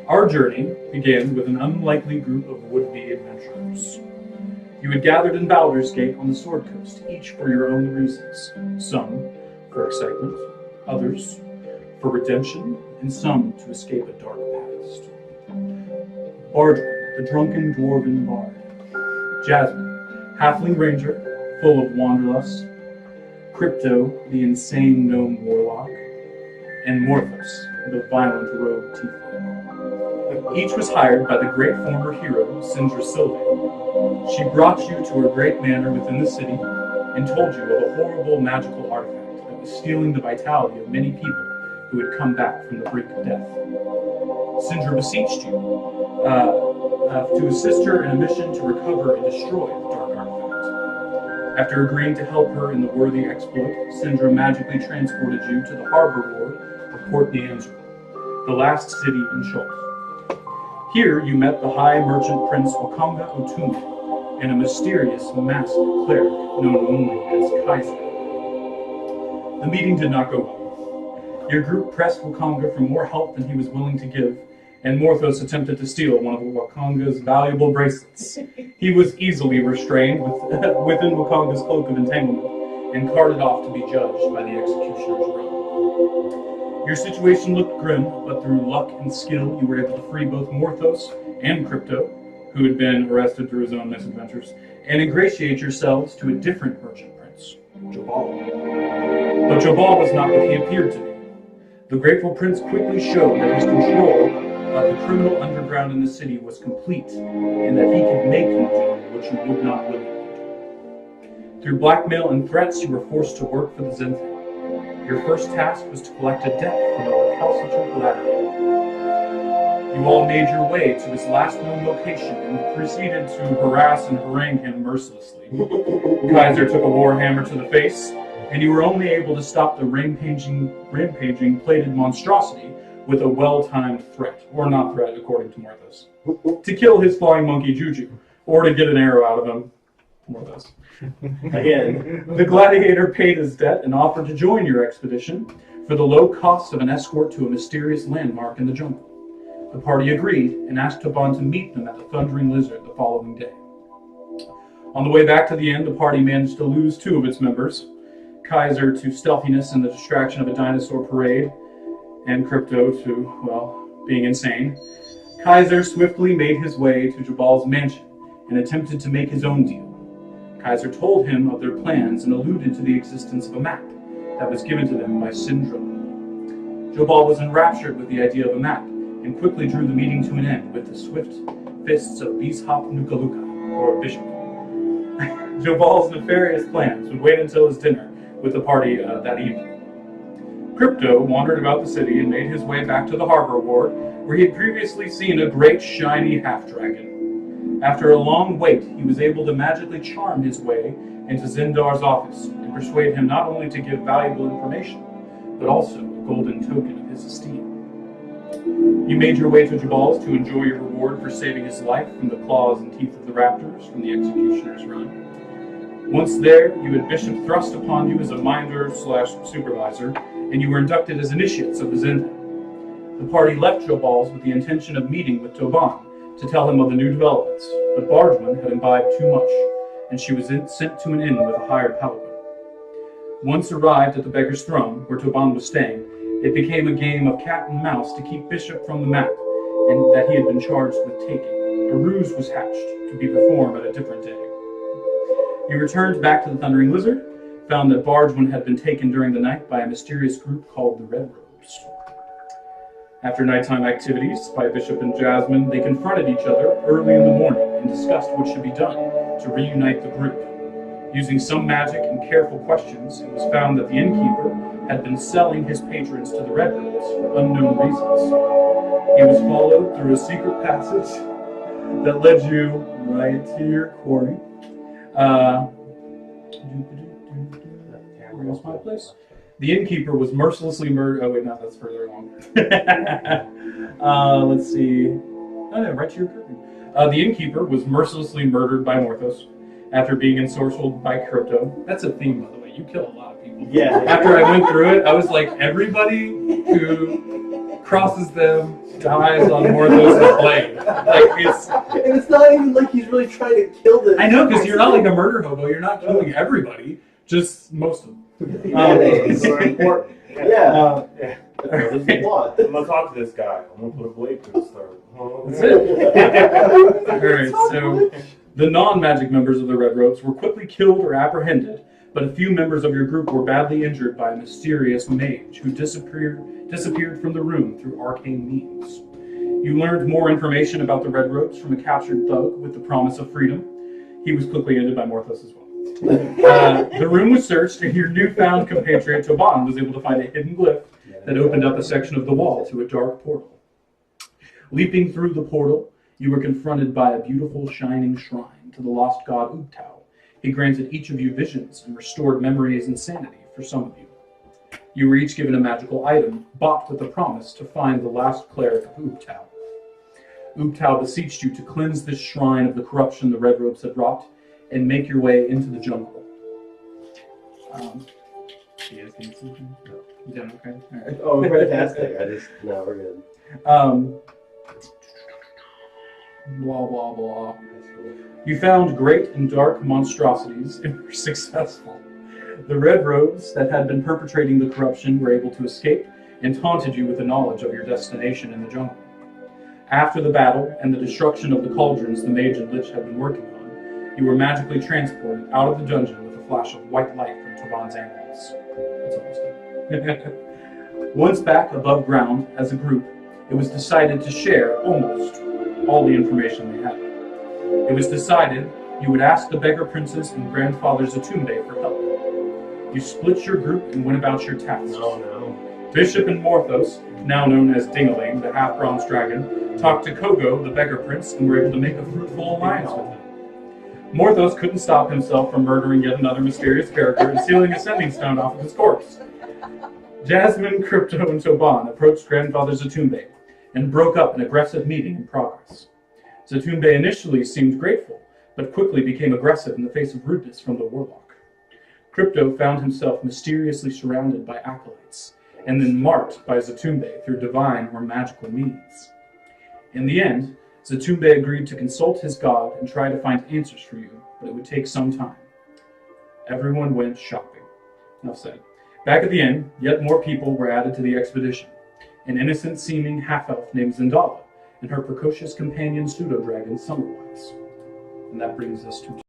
Our journey began with an unlikely group of would-be adventurers. You had gathered in Baldur's Gate on the Sword Coast, each for your own reasons. Some for excitement, others for redemption, and some to escape a dark past. Bardrin, the drunken dwarven bard. Jasmine, halfling ranger, full of wanderlust. Crypto, the insane gnome warlock. And Morthos, the violent rogue tiefling. Each was hired by the great former hero, Sindra Sylvain. She brought you to her great manor within the city and told you of a horrible magical artifact that was stealing the vitality of many people who had come back from the brink of death. Sindra beseeched you to assist her in a mission to recover and destroy the dark artifact. After agreeing to help her in the worthy exploit, Sindra magically transported you to the harbor ward of Port Neanderthal, the last city in Schultz. Here you met the High Merchant Prince Wakanga Otume and a mysterious masked cleric known only as Kaiser. The meeting did not go well. Your group pressed Wakanga for more help than he was willing to give, and Morthos attempted to steal one of Wakanga's valuable bracelets. He was easily restrained within Wakanga's cloak of entanglement and carted off to be judged by the executioner's robe. Your situation looked grim, but through luck and skill, you were able to free both Morthos and Crypto, who had been arrested through his own misadventures, and ingratiate yourselves to a different merchant prince, Jabal. But Jabal was not what he appeared to be. The grateful prince quickly showed that his control of the criminal underground in the city was complete, and that he could make you do what you would not willingly do. Through blackmail and threats, you were forced to work for the Zenthi. Your first task was to collect a debt from a recalcitrant gladiator. You all made your way to his last known location and proceeded to harass and harangue him mercilessly. Kaiser took a warhammer to the face, and you were only able to stop the rampaging plated monstrosity with a well-timed threat, or not threat according to Morthos, to kill his flying monkey Juju, or to get an arrow out of him. Morthos. Again, the gladiator paid his debt and offered to join your expedition for the low cost of an escort to a mysterious landmark in the jungle. The party agreed and asked Toban to meet them at the Thundering Lizard the following day. On the way back to the inn, the party managed to lose two of its members, Kaiser to stealthiness and the distraction of a dinosaur parade, and Crypto to, well, being insane. Kaiser swiftly made his way to Jabal's mansion and attempted to make his own deal. Kaiser told him of their plans and alluded to the existence of a map that was given to them by Sindra. Jabal was enraptured with the idea of a map and quickly drew the meeting to an end with the swift fists of Bishop Nukaluka, or Bishop. Jabal's nefarious plans would wait until his dinner with the party that evening. Crypto wandered about the city and made his way back to the harbor ward, where he had previously seen a great shiny half-dragon. After a long wait, he was able to magically charm his way into Zindar's office and persuade him not only to give valuable information, but also a golden token of his esteem. You made your way to Jabal's to enjoy your reward for saving his life from the claws and teeth of the raptors from the executioner's run. Once there, you had Bishop thrust upon you as a minder/supervisor, and you were inducted as initiates of the Zenthi. The party left Jabal's with the intention of meeting with Toban to tell him of the new developments, but Bardman had imbibed too much, and she was sent to an inn with a hired paladin. Once arrived at the Beggar's Throne, where Toban was staying, it became a game of cat and mouse to keep Bishop from the map, and that he had been charged with taking. A ruse was hatched, to be performed at a different day. You returned back to the Thundering Lizard, found that Bardman had been taken during the night by a mysterious group called the Red Robes. After nighttime activities by Bishop and Jasmine, they confronted each other early in the morning and discussed what should be done to reunite the group. Using some magic and careful questions, it was found that the innkeeper had been selling his patrons to the Red Robes for unknown reasons. He was followed through a secret passage that led you right to your quarry. Where else my place? The innkeeper was mercilessly murdered. Oh wait, no, that's further along. Let's see. Oh no, right to your curtain. The innkeeper was mercilessly murdered by Morthos after being ensorcelled by Crypto. That's a theme, by the way. You kill a lot of people. Yeah. After I went through it, I was like, everybody who crosses them, dies on Morthos' blade. And it's not even like he's really trying to kill this. I know, because you're not like a murder hobo. You're not killing everybody, just most of them. Mayonnaise. Important. Yeah. There's a plot. I'm gonna talk to this guy. I'm gonna put a blade to his throat. That's it. Alright, so the non-magic members of the Red Ropes were quickly killed or apprehended, but a few members of your group were badly injured by a mysterious mage who disappeared from the room through arcane means. You learned more information about the Red Ropes from a captured thug with the promise of freedom. He was quickly ended by Morthos as well. The room was searched, and your newfound compatriot Toban was able to find a hidden glyph that opened up a section of the wall to a dark portal. Leaping through the portal, you were confronted by a beautiful, shining shrine to the lost god Ubtao. He granted each of you visions and restored memories and sanity for some of you. You were each given a magical item, bought with the promise to find the last cleric of Ubtao. Ubtao beseeched you to cleanse this shrine of the corruption the Red Ropes had wrought, and make your way into the jungle. You guys need something? No. You done okay? All right. Oh, fantastic. No, we're good. Blah, blah, blah. You found great and dark monstrosities and were successful. The Red Robes that had been perpetrating the corruption were able to escape and taunted you with the knowledge of your destination in the jungle. After the battle and the destruction of the cauldrons the mage and lich had been working on, you were magically transported out of the dungeon with a flash of white light from Toban's ambulance. That's almost done. Once back above ground as a group, it was decided to share almost all the information they had. It was decided you would ask the beggar princes and grandfather Zatumbe for help. You split your group and went about your tasks. No. Bishop and Morthos, now known as Dingaling, the half-bronze dragon, talked to Kogo, the beggar prince, and were able to make a fruitful alliance with him. Morthos couldn't stop himself from murdering yet another mysterious character and stealing a sending stone off of his corpse. Jasmine, Crypto, and Toban approached Grandfather Zatumbe and broke up an aggressive meeting in progress. Zatumbe initially seemed grateful, but quickly became aggressive in the face of rudeness from the warlock. Crypto found himself mysteriously surrounded by acolytes, and then marked by Zatumbe through divine or magical means. In the end, Zatumbe agreed to consult his god and try to find answers for you, but it would take some time. Everyone went shopping. Enough said. Back at the inn, yet more people were added to the expedition. An innocent-seeming half-elf named Zendala, and her precocious companion pseudo-dragon Summerwise. And that brings us to